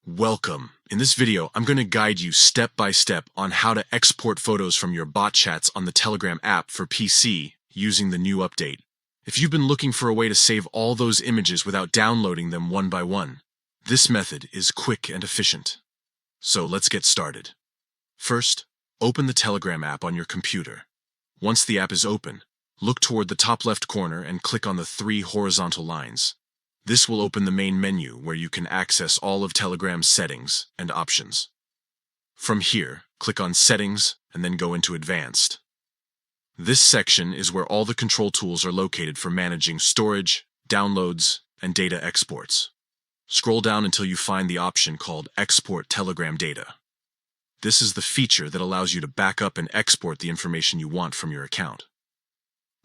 Welcome. In this video, I'm going to guide you step by step on how to export photos from your bot chats on the Telegram app for PC using the new update. If you've been looking for a way to save all those images without downloading them one by one, this method is quick and efficient. So let's get started. First, open the Telegram app on your computer. Once the app is open, look toward the top left corner and click on the 3 horizontal lines. This will open the main menu where you can access all of Telegram's settings and options. From here, click on Settings and then go into Advanced. This section is where all the control tools are located for managing storage, downloads, and data exports. Scroll down until you find the option called Export Telegram Data. This is the feature that allows you to back up and export the information you want from your account.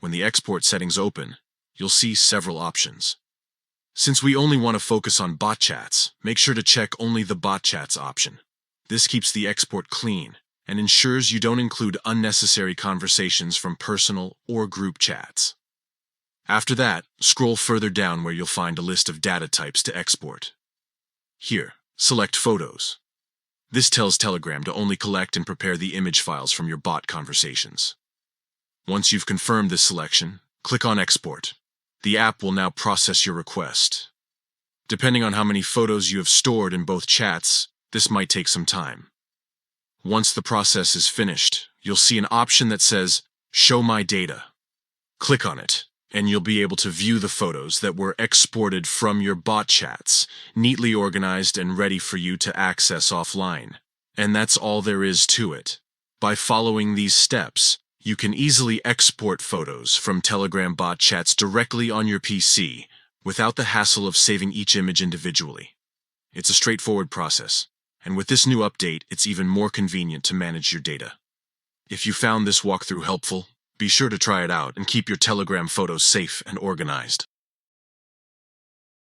When the export settings open, you'll see several options. Since we only want to focus on bot chats, make sure to check only the bot chats option. This keeps the export clean and ensures you don't include unnecessary conversations from personal or group chats. After that, scroll further down where you'll find a list of data types to export. Here, select Photos. This tells Telegram to only collect and prepare the image files from your bot conversations. Once you've confirmed this selection, click on Export. The app will now process your request. Depending on how many photos you have stored in both chats, this might take some time. Once the process is finished, you'll see an option that says, Show My Data. Click on it, and you'll be able to view the photos that were exported from your bot chats, neatly organized and ready for you to access offline. And that's all there is to it. By following these steps, you can easily export photos from Telegram bot chats directly on your PC without the hassle of saving each image individually. It's a straightforward process, and with this new update, it's even more convenient to manage your data. If you found this walkthrough helpful, be sure to try it out and keep your Telegram photos safe and organized.